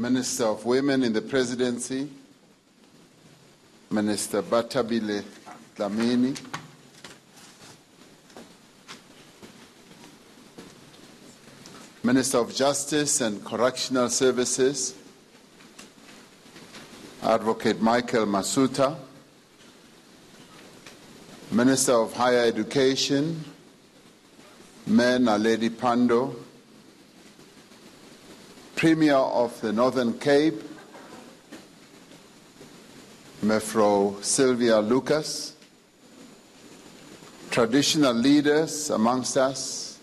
Minister of Women in the Presidency, Minister Batabile Dlamini, Minister of Justice and Correctional Services, Advocate Michael Masuta, Minister of Higher Education, Mayor Naledi Pandor, Premier of the Northern Cape, Mefro Sylvia Lucas, traditional leaders amongst us,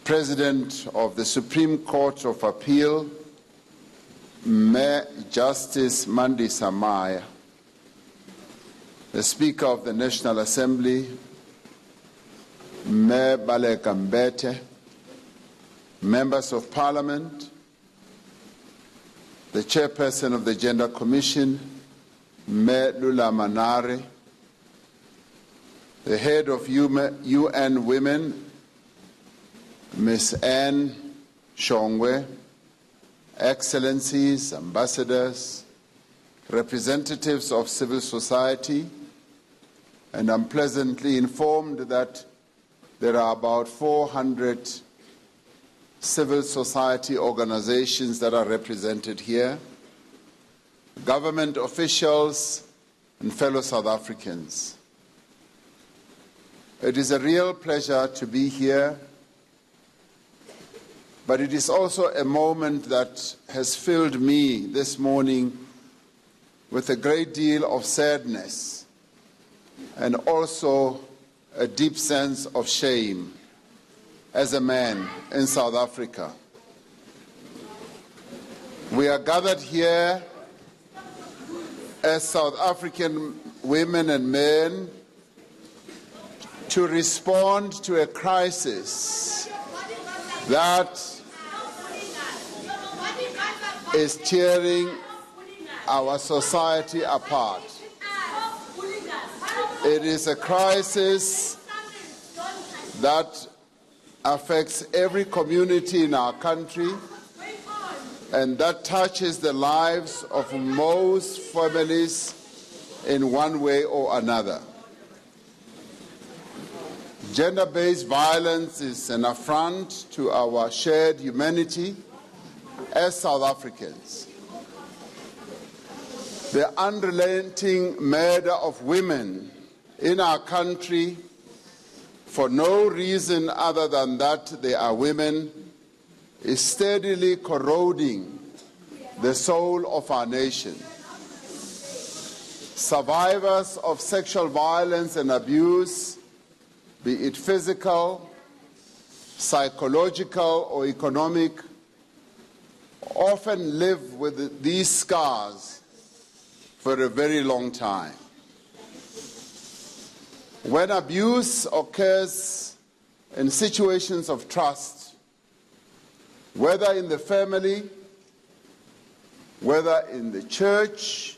President of the Supreme Court of Appeal, Mayor Justice Mandi Samaya, the Speaker of the National Assembly, Mayor Baleka Mbete, Members of Parliament, the Chairperson of the Gender Commission, Mayor Lula Manare, the Head of UN Women, Ms. Anne Shongwe, Excellencies, Ambassadors, representatives of civil society, and I'm pleasantly informed that there are about 400 civil society organizations that are represented here, government officials, and fellow South Africans. It is a real pleasure to be here, but it is also a moment that has filled me this morning with a great deal of sadness and also a deep sense of shame as a man in South Africa. We are gathered here as South African women and men to respond to a crisis that is tearing our society apart. It is a crisis that affects every community in our country and that touches the lives of most families in one way or another. Gender-based violence is an affront to our shared humanity as South Africans. The unrelenting murder of women in our country for no reason other than that they are women is steadily corroding the soul of our nation. Survivors of sexual violence and abuse, be it physical, psychological, or economic, often live with these scars for a very long time. When abuse occurs in situations of trust, whether in the family, whether in the church,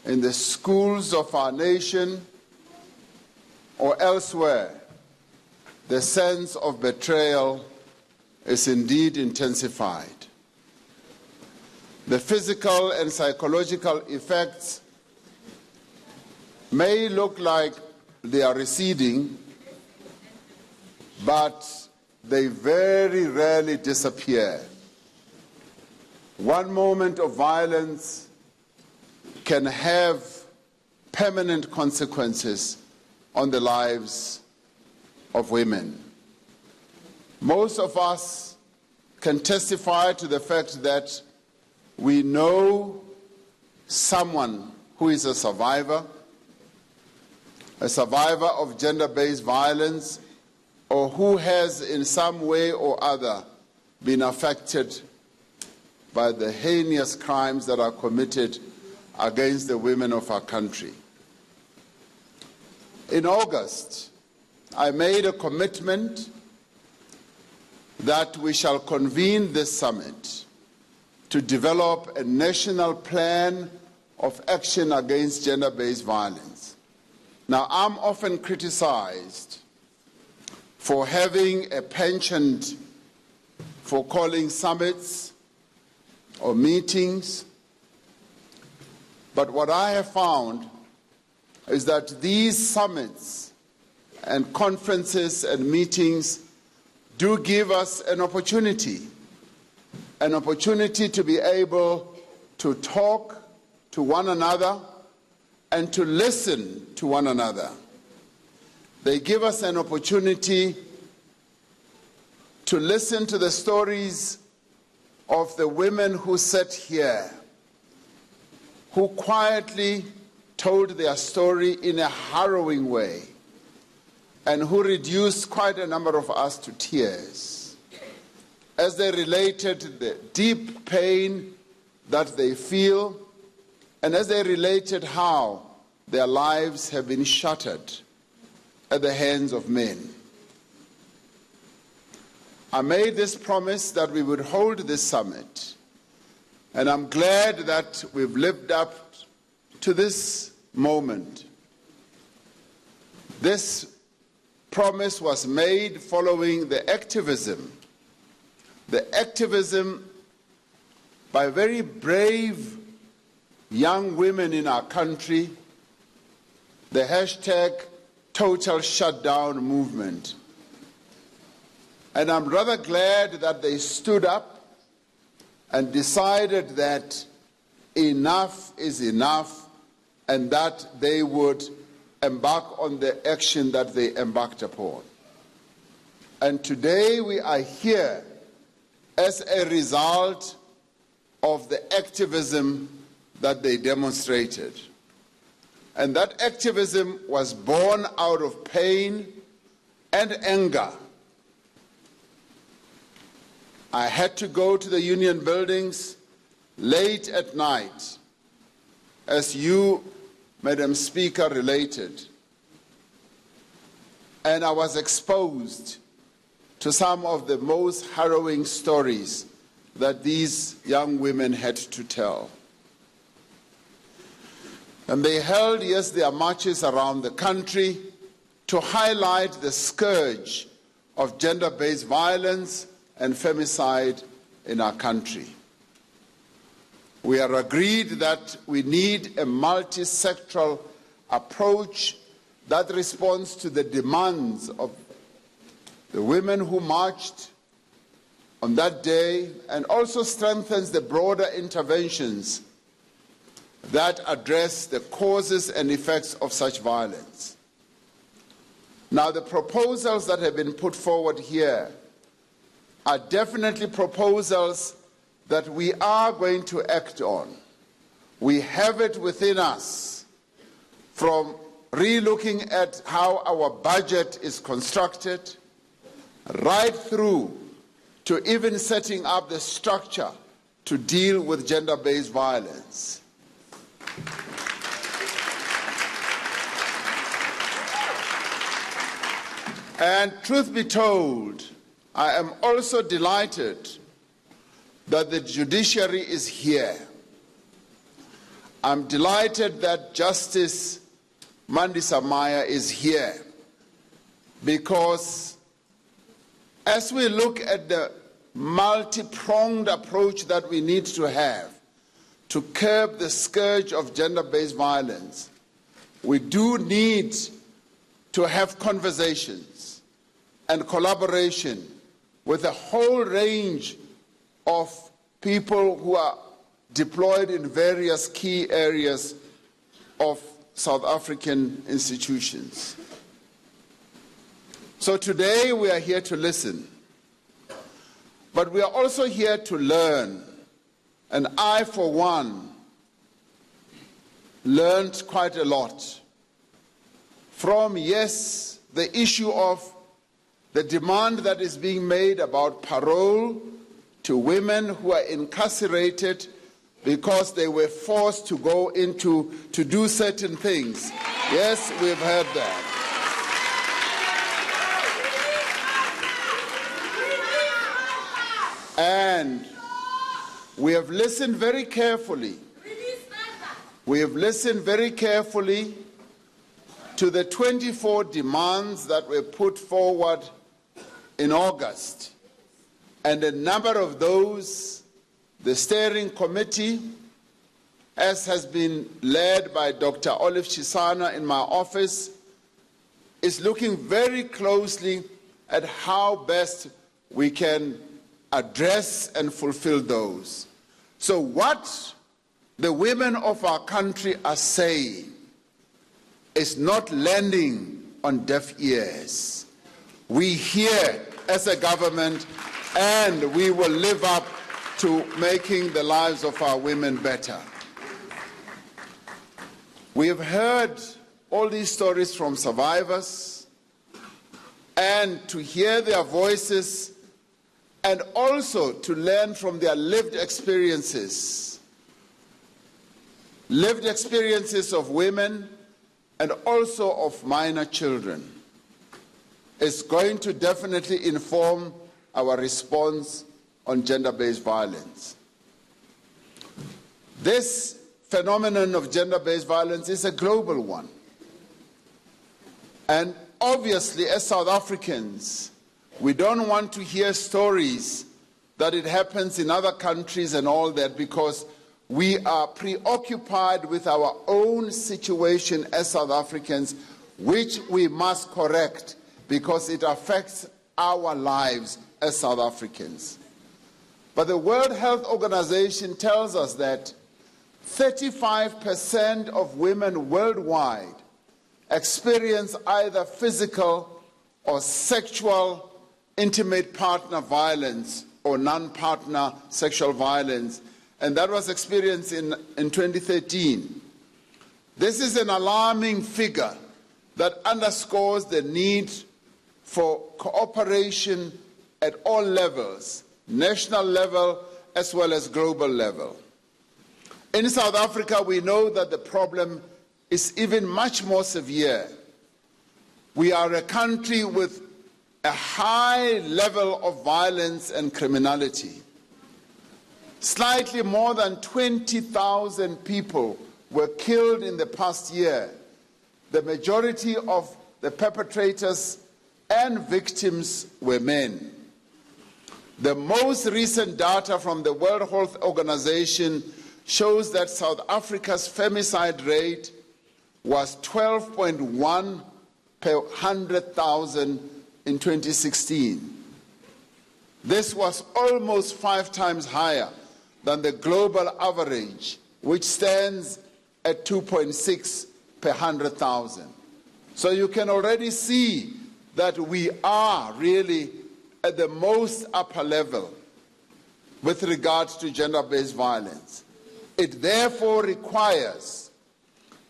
in the schools of our nation, or elsewhere, the sense of betrayal is indeed intensified. The physical and psychological effects may look like they are receding, but they very rarely disappear. One moment of violence can have permanent consequences on the lives of women. Most of us can testify to the fact that we know someone who is a survivor of gender-based violence, or who has in some way or other been affected by the heinous crimes that are committed against the women of our country. In August, I made a commitment that we shall convene this summit to develop a national plan of action against gender-based violence. Now, I'm often criticized for having a penchant for calling summits or meetings. But what I have found is that these summits and conferences and meetings do give us an opportunity to be able to talk to one another and to listen to one another. They give us an opportunity to listen to the stories of the women who sat here, who quietly told their story in a harrowing way, and who reduced quite a number of us to tears as they related the deep pain that they feel, and as they related how their lives have been shattered at the hands of men. I made this promise that we would hold this summit, and I'm glad that we've lived up to this moment. This promise was made following the activism by very brave young women in our country, the hashtag Total Shutdown movement. And I'm rather glad that they stood up and decided that enough is enough, and that they would embark on the action that they embarked upon. And today we are here as a result of the activism that they demonstrated. And that activism was born out of pain and anger. I had to go to the union buildings late at night, as you, Madam Speaker, related. And I was exposed to some of the most harrowing stories that these young women had to tell. And they held, yes, their marches around the country to highlight the scourge of gender-based violence and femicide in our country. We are agreed that we need a multi-sectoral approach that responds to the demands of the women who marched on that day, and also strengthens the broader interventions that address the causes and effects of such violence. Now, the proposals that have been put forward here are definitely proposals that we are going to act on. We have it within us, from re-looking at how our budget is constructed, right through to even setting up the structure to deal with gender-based violence. And truth be told, I am also delighted that the judiciary is here. I'm delighted that Justice Mandisa Maya is here, because as we look at the multi-pronged approach that we need to have to curb the scourge of gender-based violence, we do need to have conversations and collaboration with a whole range of people who are deployed in various key areas of South African institutions. So today we are here to listen, but we are also here to learn. And I, for one, learned quite a lot from, yes, the issue of the demand that is being made about parole to women who are incarcerated because they were forced to go into, to do certain things. Yes, we've heard that. And we have listened very carefully. We have listened very carefully to the 24 demands that were put forward in August. And a number of those The steering committee, as has been led by Dr. Olive Chisana in my office, is looking very closely at how best we can address and fulfill those. So what the women of our country are saying is not landing on deaf ears. We hear as a government, and we will live up to making the lives of our women better. We have heard all these stories from survivors, and to hear their voices and also to learn from their lived experiences of women and also of minor children, is going to definitely inform our response on gender-based violence. This phenomenon of gender-based violence is a global one. And obviously, as South Africans, we don't want to hear stories that it happens in other countries and all that, because we are preoccupied with our own situation as South Africans, which we must correct because it affects our lives as South Africans. But the World Health Organization tells us that 35% of women worldwide experience either physical or sexual intimate partner violence or non-partner sexual violence, and that was experienced in 2013. This is an alarming figure that underscores the need for cooperation at all levels, national level as well as global level. In South Africa, we know that the problem is even much more severe. We are a country with a high level of violence and criminality. Slightly more than 20,000 people were killed in the past year. The majority of the perpetrators and victims were men. The most recent data from the World Health Organization shows that South Africa's femicide rate was 12.1 per 100,000 in 2016. This was almost 5 times higher than the global average, which stands at 2.6 per 100,000. So you can already see that we are really at the most upper level with regards to gender-based violence. It therefore requires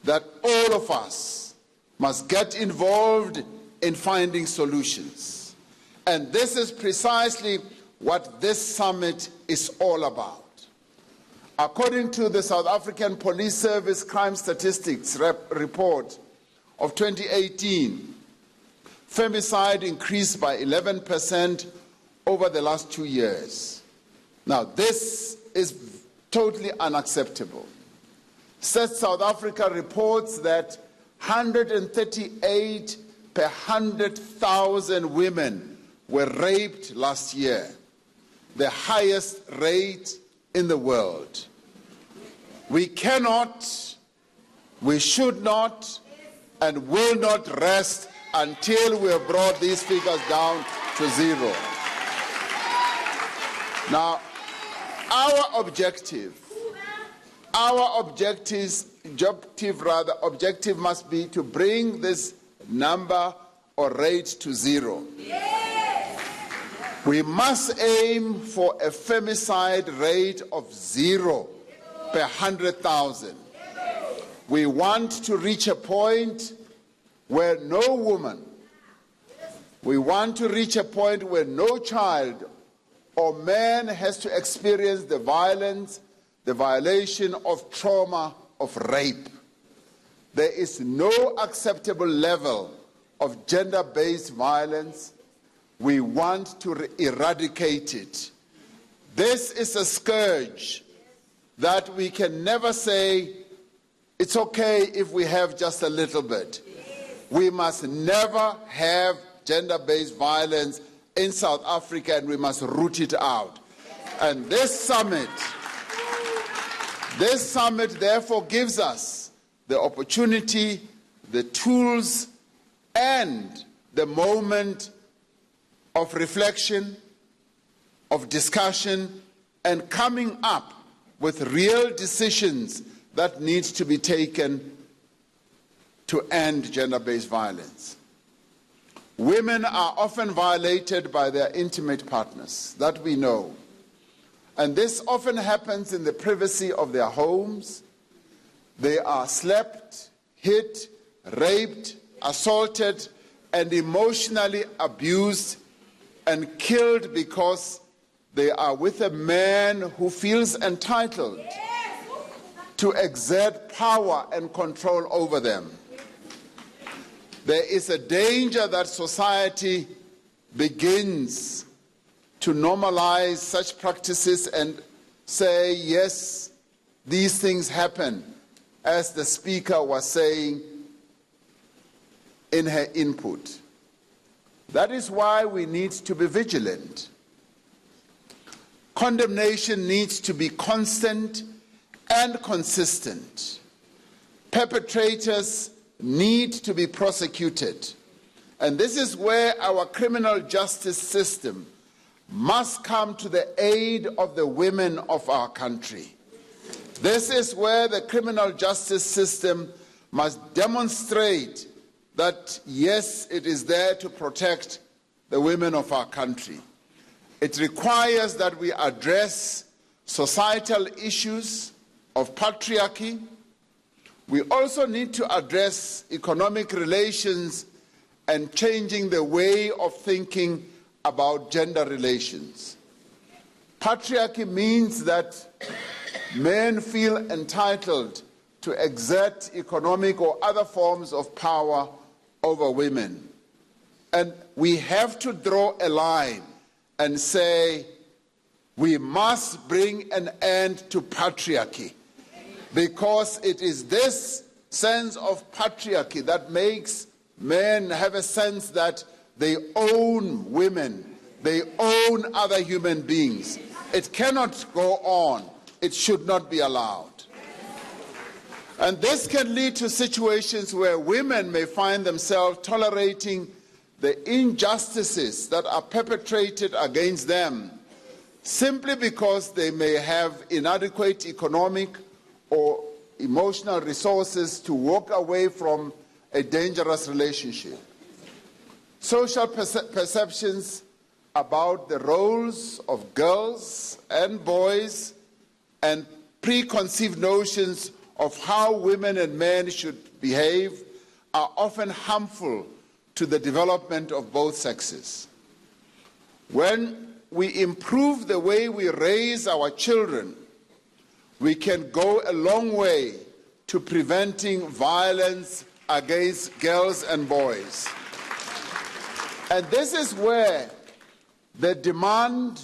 that all of us must get involved in finding solutions. And this is precisely what this summit is all about. According to the South African Police Service Crime Statistics report of 2018, femicide increased by 11% over the last 2 years. Now, this is totally unacceptable. South Africa reports that 138 per 100,000 women were raped last year, the highest rate in the world. We cannot, we should not, and will not rest until we have brought these figures down to zero. Now, our objective must be to bring this number or rate to zero. Yes. We must aim for a femicide rate of 0 per 100,000. We want to reach a point where no woman, we want to reach a point where no child or man has to experience the violence, the violation of trauma of rape. There is no acceptable level of gender-based violence. We want to eradicate it. This is a scourge that we can never say, it's okay if we have just a little bit. We must never have gender-based violence in South Africa, and we must root it out. And this summit therefore gives us the opportunity, the tools, and the moment of reflection, of discussion, and coming up with real decisions that need to be taken to end gender-based violence. Women are often violated by their intimate partners, that we know. And this often happens in the privacy of their homes. They are slept, hit, raped, assaulted, and emotionally abused and killed because they are with a man who feels entitled to exert power and control over them. There is a danger that society begins to normalize such practices and say, yes, these things happen, as the speaker was saying in her input. That is why we need to be vigilant. Condemnation needs to be constant and consistent. Perpetrators need to be prosecuted. And this is where our criminal justice system must come to the aid of the women of our country. This is where the criminal justice system must demonstrate that, yes, it is there to protect the women of our country. It requires that we address societal issues of patriarchy. We also need to address economic relations and changing the way of thinking about gender relations. Patriarchy means that men feel entitled to exert economic or other forms of power over women. And we have to draw a line and say, we must bring an end to patriarchy, because it is this sense of patriarchy that makes men have a sense that they own women, they own other human beings. It cannot go on. It should not be allowed. And this can lead to situations where women may find themselves tolerating the injustices that are perpetrated against them simply because they may have inadequate economic or emotional resources to walk away from a dangerous relationship. Social perceptions about the roles of girls and boys and preconceived notions of how women and men should behave are often harmful to the development of both sexes. When we improve the way we raise our children, we can go a long way to preventing violence against girls and boys. And this is where the demand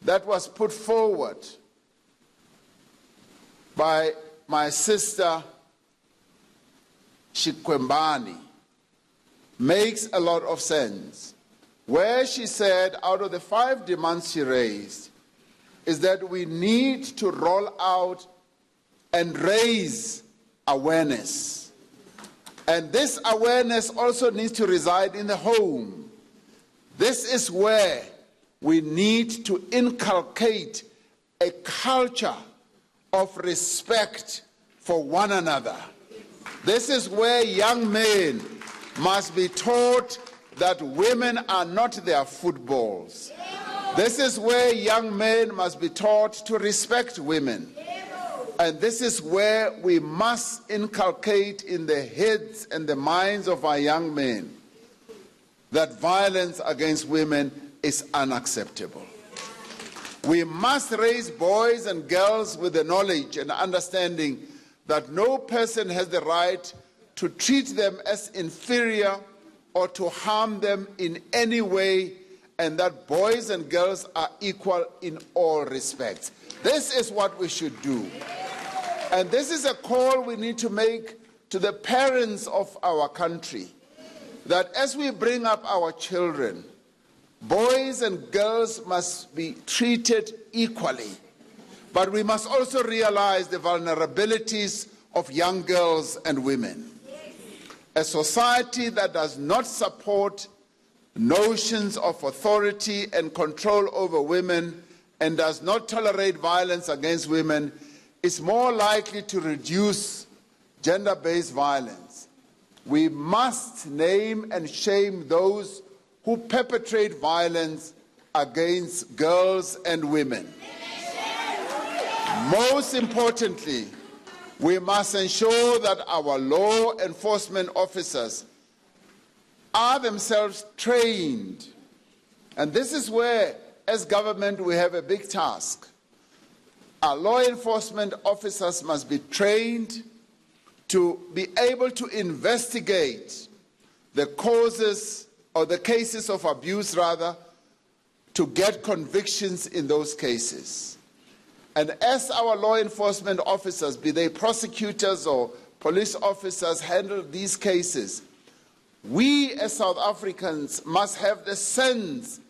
that was put forward by my sister Shikwembani makes a lot of sense, where she said out of the 5 demands she raised is that we need to roll out and raise awareness. And this awareness also needs to reside in the home. This is where we need to inculcate a culture of respect for one another. This is where young men must be taught that women are not their footballs. This is where young men must be taught to respect women. And this is where we must inculcate in the heads and the minds of our young men that violence against women is unacceptable. We must raise boys and girls with the knowledge and understanding that no person has the right to treat them as inferior or to harm them in any way, and that boys and girls are equal in all respects. This is what we should do. And this is a call we need to make to the parents of our country, that as we bring up our children, boys and girls must be treated equally. But we must also realize the vulnerabilities of young girls and women. A society that does not support notions of authority and control over women and does not tolerate violence against women is more likely to reduce gender-based violence. We must name and shame those who perpetrate violence against girls and women. Most importantly, we must ensure that our law enforcement officers are themselves trained. And this is where, as government, we have a big task. Our law enforcement officers must be trained to be able to investigate the causes or the cases of abuse, rather, to get convictions in those cases. And as our law enforcement officers, be they prosecutors or police officers, handle these cases, we as South Africans must have the sense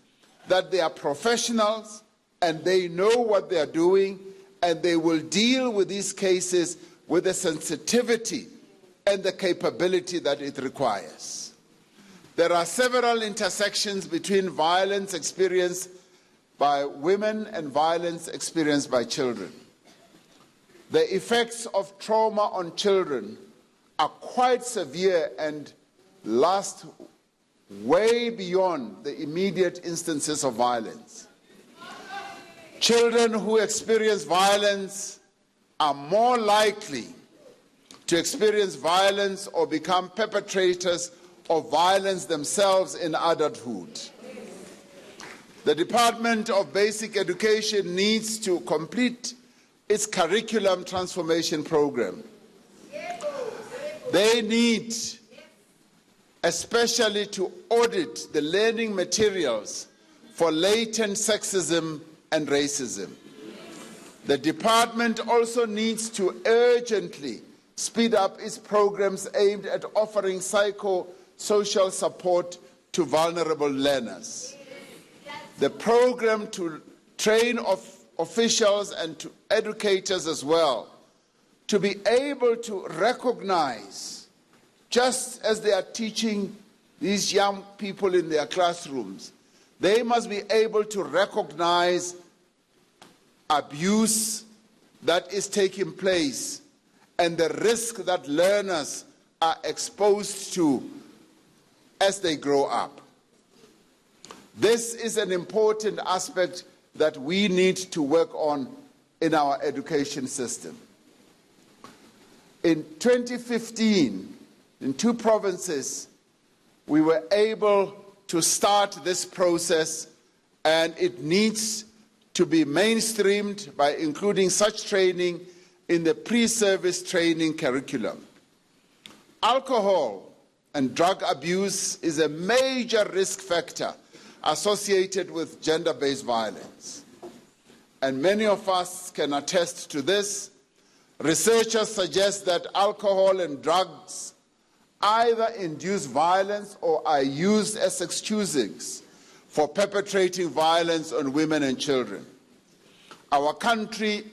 that they are professionals and they know what they are doing, and they will deal with these cases with the sensitivity and the capability that it requires. There are several intersections between violence experienced by women and violence experienced by children. The effects of trauma on children are quite severe and last way beyond the immediate instances of violence. Children who experience violence are more likely to experience violence or become perpetrators of violence themselves in adulthood. The Department of Basic Education needs to complete its curriculum transformation program. They need especially to audit the learning materials for latent sexism and racism. The department also needs to urgently speed up its programs aimed at offering psychosocial support to vulnerable learners. The program to train officials and to educators as well to be able to recognize, just as they are teaching these young people in their classrooms, they must be able to recognize abuse that is taking place and the risk that learners are exposed to as they grow up. This is an important aspect that we need to work on in our education system. In 2015, in 2 provinces, we were able to start this process, and it needs to be mainstreamed by including such training in the pre-service training curriculum. Alcohol and drug abuse is a major risk factor associated with gender-based violence. And many of us can attest to this. Researchers suggest that alcohol and drugs either induce violence or are used as excuses for perpetrating violence on women and children. Our country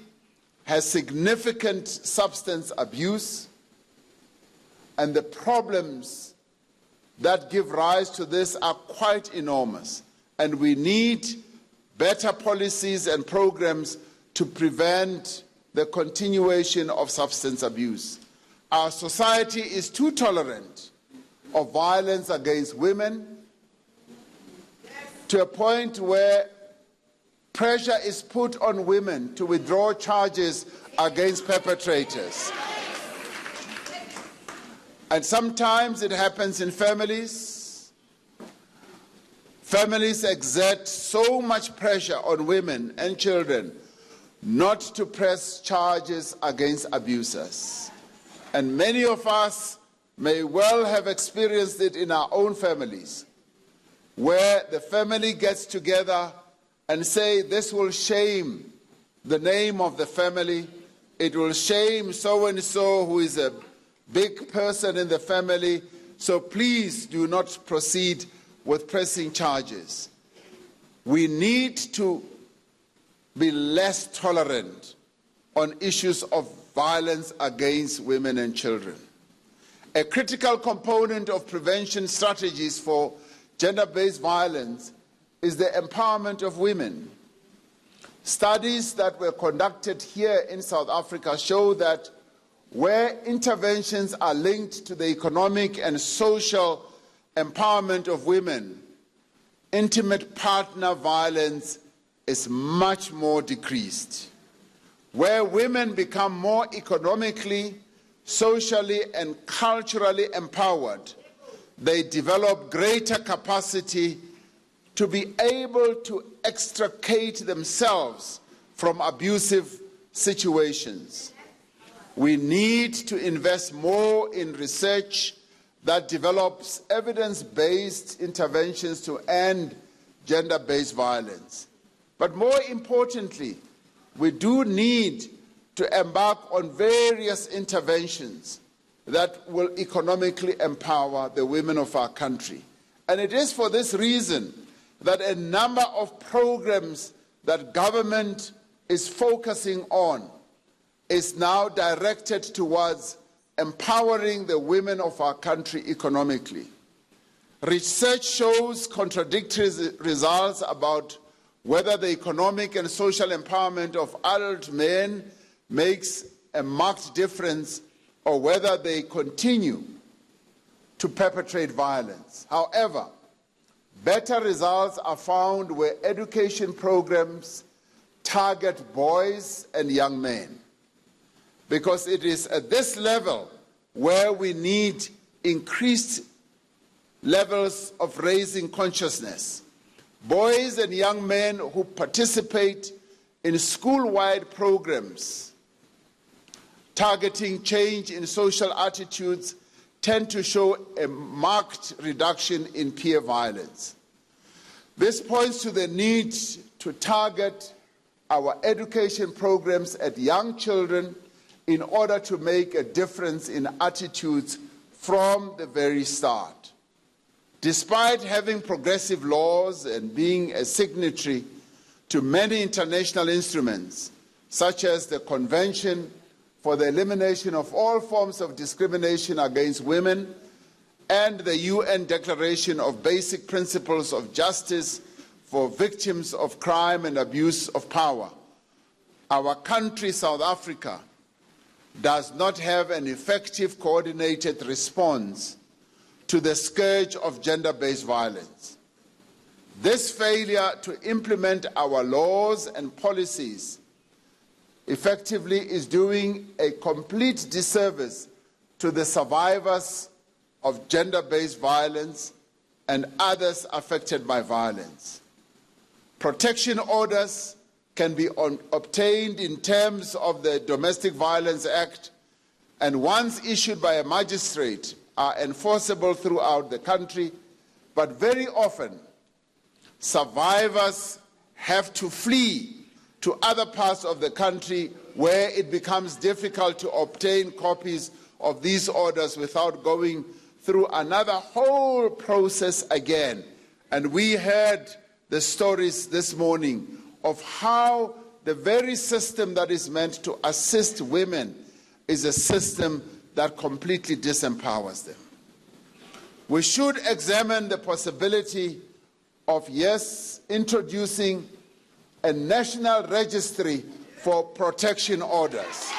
has significant substance abuse, and the problems that give rise to this are quite enormous, and we need better policies and programs to prevent the continuation of substance abuse. Our society is too tolerant of violence against women to a point where pressure is put on women to withdraw charges against perpetrators. And sometimes it happens in families. Families exert so much pressure on women and children not to press charges against abusers. And many of us may well have experienced it in our own families, where the family gets together and say, this will shame the name of the family, it will shame so-and-so who is a big person in the family, so please do not proceed with pressing charges. We need to be less tolerant on issues of violence against women and children. A critical component of prevention strategies for gender-based violence is the empowerment of women. Studies that were conducted here in South Africa show that where interventions are linked to the economic and social empowerment of women, intimate partner violence is much more decreased. Where women become more economically, socially, and culturally empowered, they develop greater capacity to be able to extricate themselves from abusive situations. We need to invest more in research that develops evidence-based interventions to end gender-based violence. But more importantly, we do need to embark on various interventions that will economically empower the women of our country. And it is for this reason that a number of programs that government is focusing on is now directed towards empowering the women of our country economically. Research shows contradictory results about whether the economic and social empowerment of adult men makes a marked difference or whether they continue to perpetrate violence. However, better results are found where education programs target boys and young men, because it is at this level where we need increased levels of raising consciousness. Boys and young men who participate in school-wide programs targeting change in social attitudes tend to show a marked reduction in peer violence. This points to the need to target our education programs at young children in order to make a difference in attitudes from the very start. Despite having progressive laws and being a signatory to many international instruments, such as the Convention for the Elimination of All Forms of Discrimination Against Women and the UN Declaration of Basic Principles of Justice for Victims of Crime and Abuse of Power, our country, South Africa, does not have an effective coordinated response to the scourge of gender-based violence. This failure to implement our laws and policies effectively is doing a complete disservice to the survivors of gender-based violence and others affected by violence. Protection orders can be obtained in terms of the Domestic Violence Act, and once issued by a magistrate, are enforceable throughout the country, but very often survivors have to flee to other parts of the country where it becomes difficult to obtain copies of these orders without going through another whole process again. And we heard the stories this morning of how the very system that is meant to assist women is a system that completely disempowers them. We should examine the possibility of, yes, introducing a national registry for protection orders.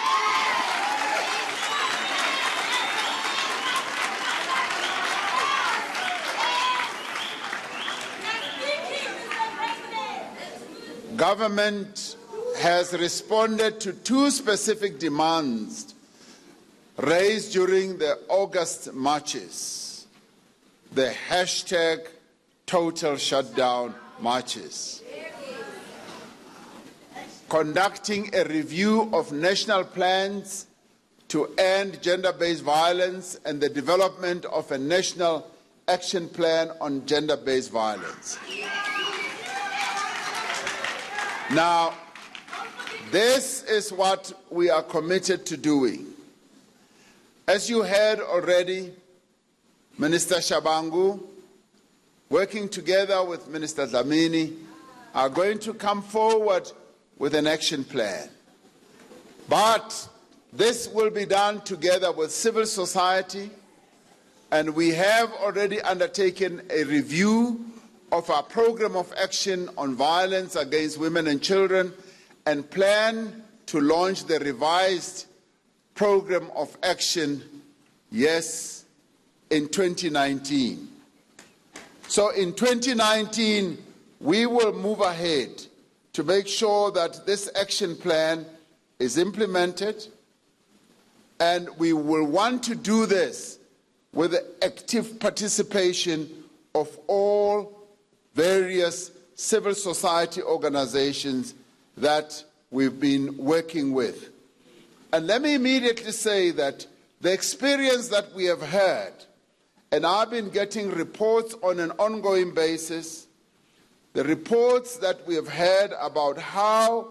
Government has responded to two specific demands raised during the August marches, the hashtag total shutdown marches. Conducting a review of national plans to end gender-based violence and the development of a national action plan on gender-based violence. Now, this is what we are committed to doing. As you heard already, Minister Shabangu, working together with Minister Dlamini, are going to come forward with an action plan. But this will be done together with civil society, and we have already undertaken a review of our program of action on violence against women and children and plan to launch the revised program of action, yes, in 2019. So in 2019, we will move ahead to make sure that this action plan is implemented, and we will want to do this with the active participation of all various civil society organizations that we've been working with. And let me immediately say that the experience that we have had, and I've been getting reports on an ongoing basis, the reports that we have had about how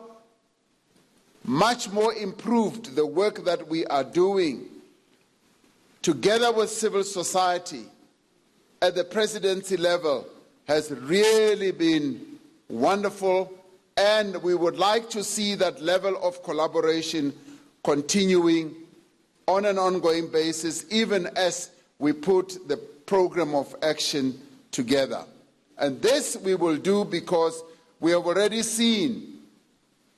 much more improved the work that we are doing together with civil society at the presidency level has really been wonderful, and we would like to see that level of collaboration continuing on an ongoing basis, even as we put the program of action together. And this we will do because we have already seen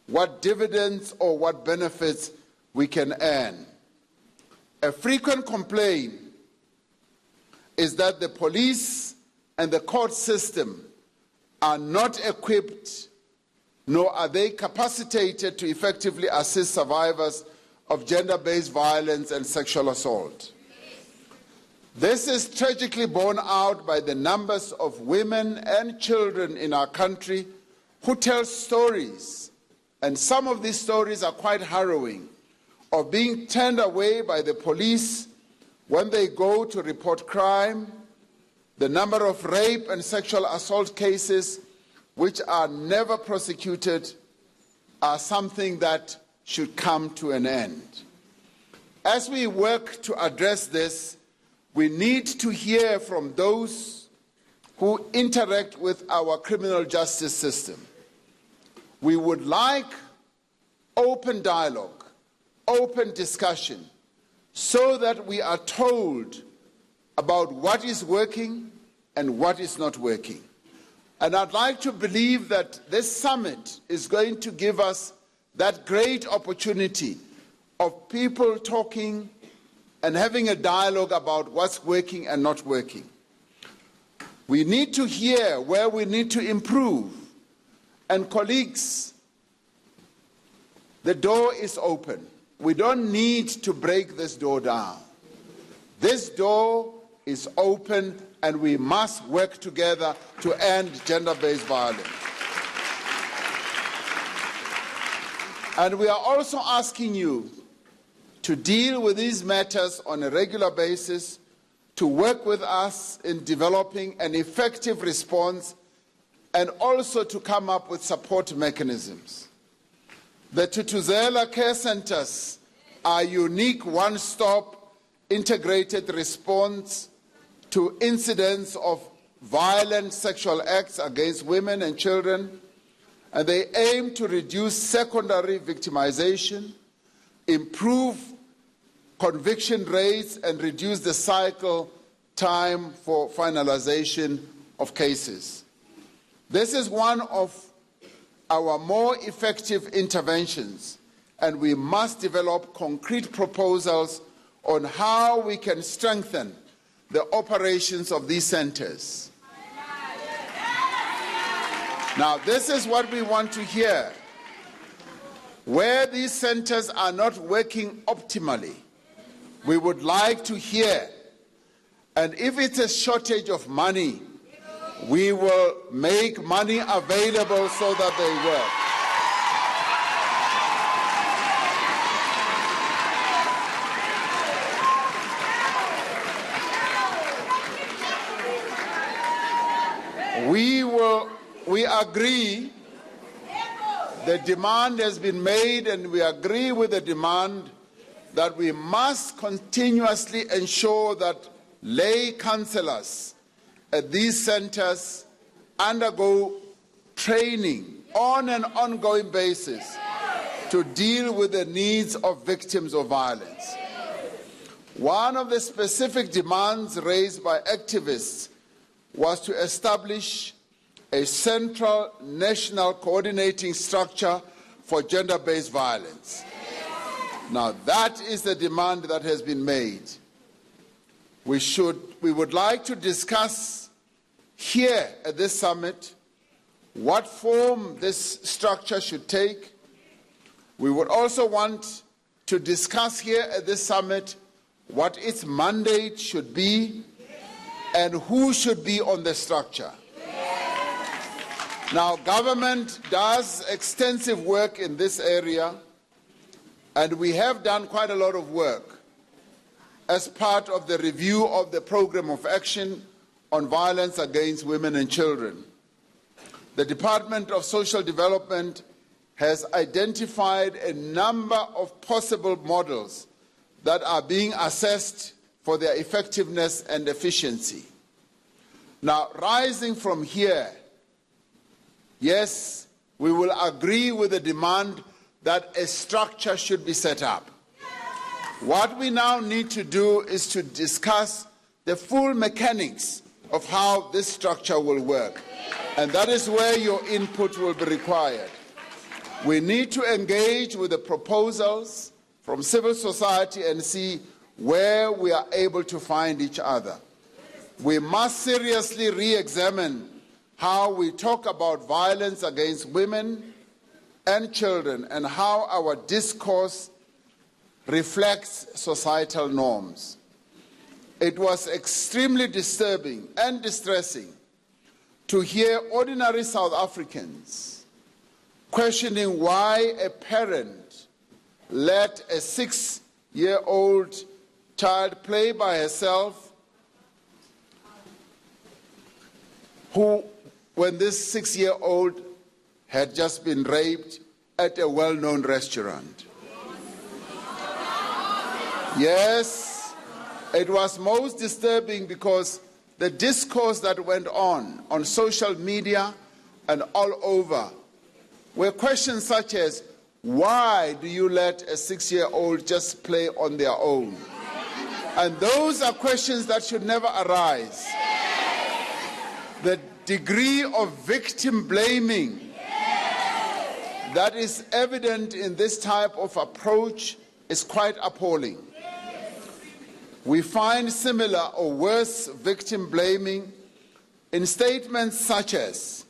what dividends or what benefits we can earn. A frequent complaint is that the police and the court system are not equipped, nor are they capacitated to effectively assist survivors of gender-based violence and sexual assault. This is tragically borne out by the numbers of women and children in our country who tell stories, and some of these stories are quite harrowing, of being turned away by the police when they go to report crime, the number of rape and sexual assault cases which are never prosecuted are something that should come to an end. As we work to address this, we need to hear from those who interact with our criminal justice system. We would like open dialogue, open discussion, so that we are told about what is working and what is not working. And I'd like to believe that this summit is going to give us that great opportunity of people talking and having a dialogue about what's working and not working. We need to hear where we need to improve. And colleagues, the door is open. We don't need to break this door down. This door is open, and we must work together to end gender-based violence. And we are also asking you to deal with these matters on a regular basis, to work with us in developing an effective response, and also to come up with support mechanisms. The Thuthuzela Care Centers are unique one-stop integrated response to incidents of violent sexual acts against women and children, and they aim to reduce secondary victimization, improve conviction rates, and reduce the cycle time for finalization of cases. This is one of our more effective interventions, and we must develop concrete proposals on how we can strengthen the operations of these centers. Now, this is what we want to hear. Where these centers are not working optimally, we would like to hear. And if it's a shortage of money, we will make money available so that they work. We agree, the demand has been made, and we agree with the demand that we must continuously ensure that lay counselors at these centers undergo training on an ongoing basis to deal with the needs of victims of violence. One of the specific demands raised by activists was to establish a central national coordinating structure for gender-based violence. Now, that is the demand that has been made. We would like to discuss here at this summit what form this structure should take. We would also want to discuss here at this summit what its mandate should be and who should be on the structure. Now, government does extensive work in this area, and we have done quite a lot of work as part of the review of the Programme of Action on Violence Against Women and Children. The Department of Social Development has identified a number of possible models that are being assessed for their effectiveness and efficiency. Now, rising from here, yes, we will agree with the demand that a structure should be set up. What we now need to do is to discuss the full mechanics of how this structure will work. And that is where your input will be required. We need to engage with the proposals from civil society and see where we are able to find each other. We must seriously re-examine how we talk about violence against women and children and how our discourse reflects societal norms. It was extremely disturbing and distressing to hear ordinary South Africans questioning why a parent let a 6-year-old child play by herself when this 6-year-old had just been raped at a well-known restaurant. Yes, it was most disturbing because the discourse that went on social media and all over were questions such as, why do you let a 6-year-old just play on their own? And those are questions that should never arise. The degree of victim blaming that is evident in this type of approach is quite appalling. We find similar or worse victim blaming in statements such as,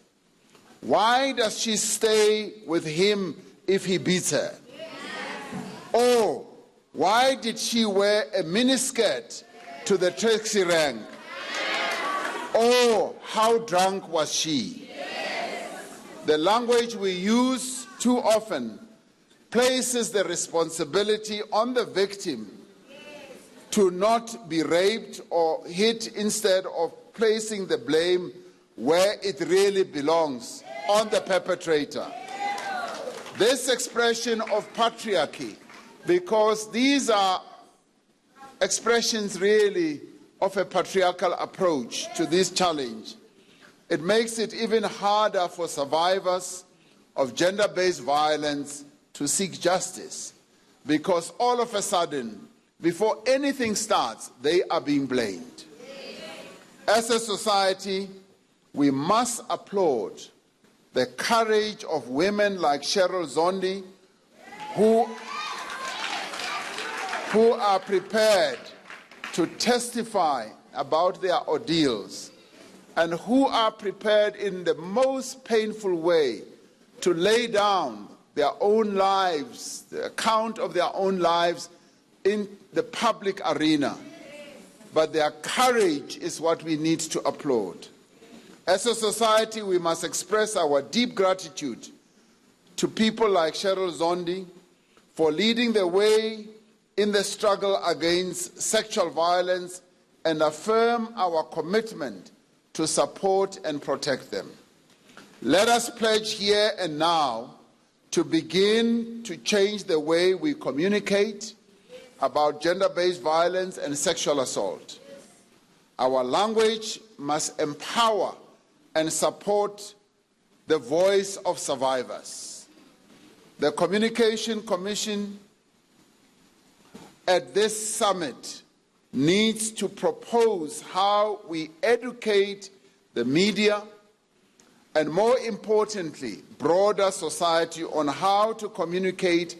why does she stay with him if he beats her? Or, why did she wear a miniskirt to the taxi rank? Or, how drunk was she? The language we use too often places the responsibility on the victim to not be raped or hit instead of placing the blame where it really belongs, on the perpetrator. This expression of patriarchy, because these are expressions really of a patriarchal approach to this challenge, it makes it even harder for survivors of gender-based violence to seek justice, because all of a sudden, before anything starts, they are being blamed. As a society, we must applaud the courage of women like Cyril Zondi, who are prepared to testify about their ordeals and who are prepared in the most painful way to lay down their own lives, the account of their own lives in the public arena. But their courage is what we need to applaud. As a society, we must express our deep gratitude to people like Cyril Zondi for leading the way in the struggle against sexual violence and affirm our commitment to support and protect them. Let us pledge here and now to begin to change the way we communicate about gender-based violence and sexual assault. Our language must empower and support the voice of survivors. The Communication Commission at this summit needs to propose how we educate the media and, more importantly, broader society on how to communicate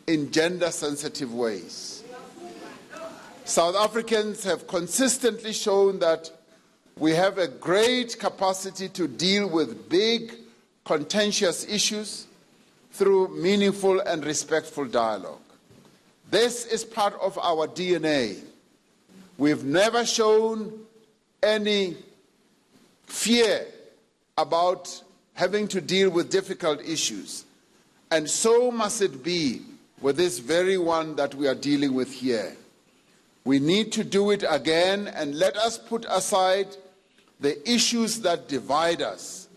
in gender-sensitive ways. South Africans have consistently shown that we have a great capacity to deal with big, contentious issues through meaningful and respectful dialogue. This is part of our DNA. We've never shown any fear about having to deal with difficult issues, and so must it be with this very one that we are dealing with here. We need to do it again, and let us put aside the issues that divide us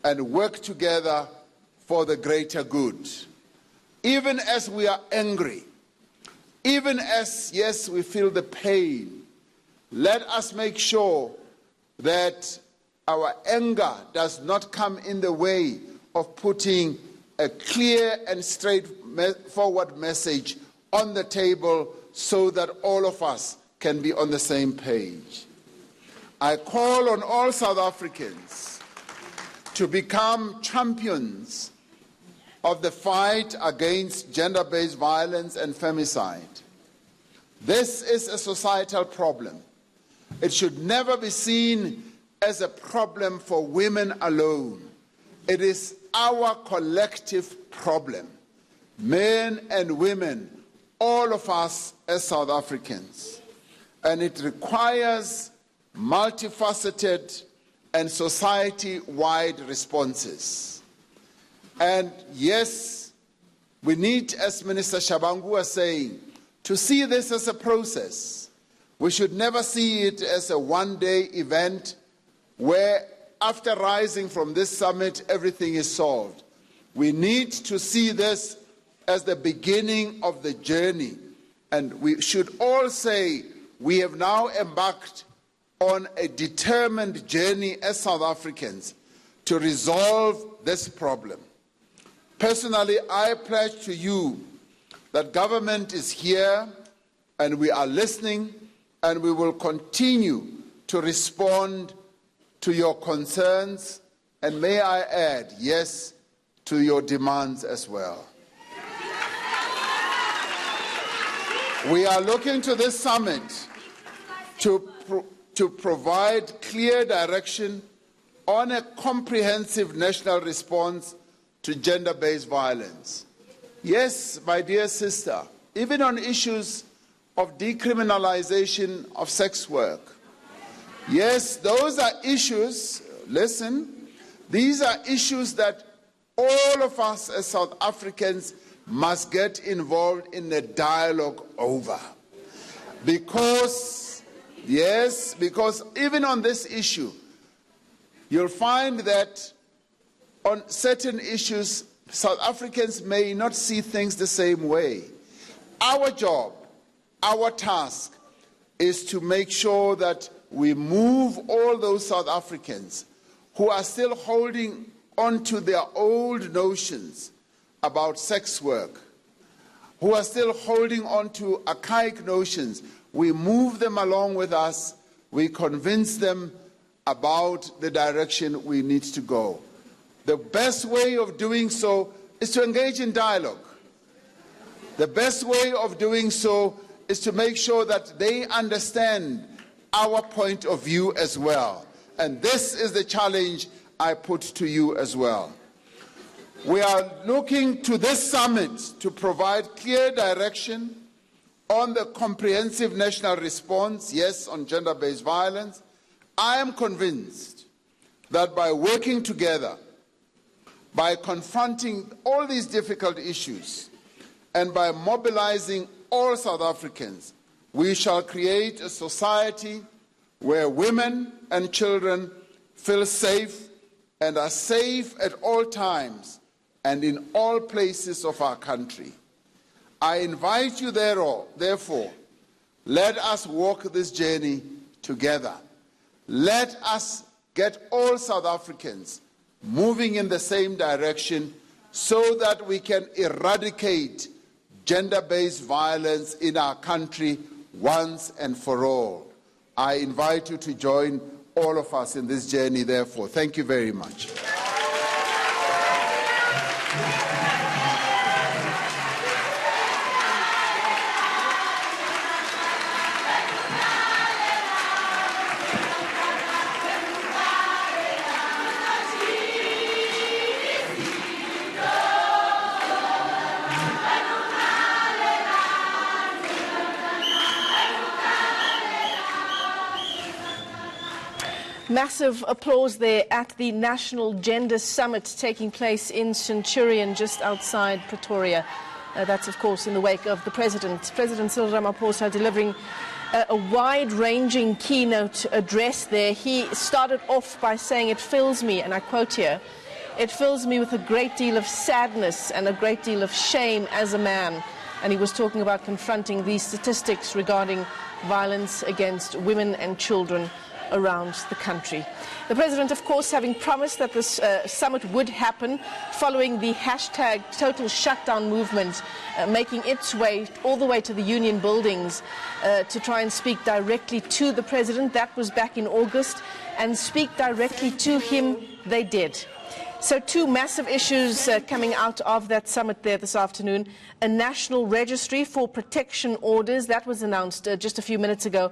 and work together for the greater good. Even as we are angry, even as, yes, we feel the pain, let us make sure that our anger does not come in the way of putting a clear and straightforward message on the table so that all of us can be on the same page. I call on all South Africans to become champions of the fight against gender-based violence and femicide. This is a societal problem. It should never be seen as a problem for women alone. It is our collective problem. Men and women, all of us as South Africans. And it requires multifaceted and society-wide responses. And yes, we need, as Minister Shabangu was saying, to see this as a process. We should never see it as a one-day event where after rising from this summit, everything is solved. We need to see this as the beginning of the journey. And we should all say we have now embarked on a determined journey as South Africans to resolve this problem. Personally, I pledge to you that government is here and we are listening, and we will continue to respond to your concerns, and may I add, yes, to your demands as well. We are looking to this summit to provide clear direction on a comprehensive national response to gender-based violence. Yes, my dear sister, even on issues of decriminalization of sex work. Yes, those are issues, listen, these are issues that all of us as South Africans must get involved in a dialogue over. Because, yes, because even on this issue, you'll find that on certain issues, South Africans may not see things the same way. Our job, our task, is to make sure that we move all those South Africans who are still holding on to their old notions about sex work, who are still holding on to archaic notions. We move them along with us. We convince them about the direction we need to go. The best way of doing so is to engage in dialogue. The best way of doing so is to make sure that they understand our point of view as well. And this is the challenge I put to you as well. We are looking to this summit to provide clear direction on the comprehensive national response, yes, on gender-based violence. I am convinced that by working together, by confronting all these difficult issues, and by mobilizing all South Africans, we shall create a society where women and children feel safe and are safe at all times and in all places of our country. I invite you therefore, let us walk this journey together. Let us get all South Africans moving in the same direction so that we can eradicate gender-based violence in our country once and for all. I invite you to join all of us in this journey, therefore. Thank you very much. Massive applause there at the National Gender Summit taking place in Centurion, just outside Pretoria. That's, of course, in the wake of the President Cyril Ramaphosa delivering a wide-ranging keynote address there. He started off by saying, "It fills me," and I quote here, "It fills me with a great deal of sadness and a great deal of shame as a man." And he was talking about confronting these statistics regarding violence against women and children around the country. The President, of course, having promised that this summit would happen following the hashtag total shutdown movement making its way all the way to the union buildings to try and speak directly to the President. That was back in August, and speak directly to him they did. So two massive issues coming out of that summit there this afternoon. A national registry for protection orders, that was announced just a few minutes ago.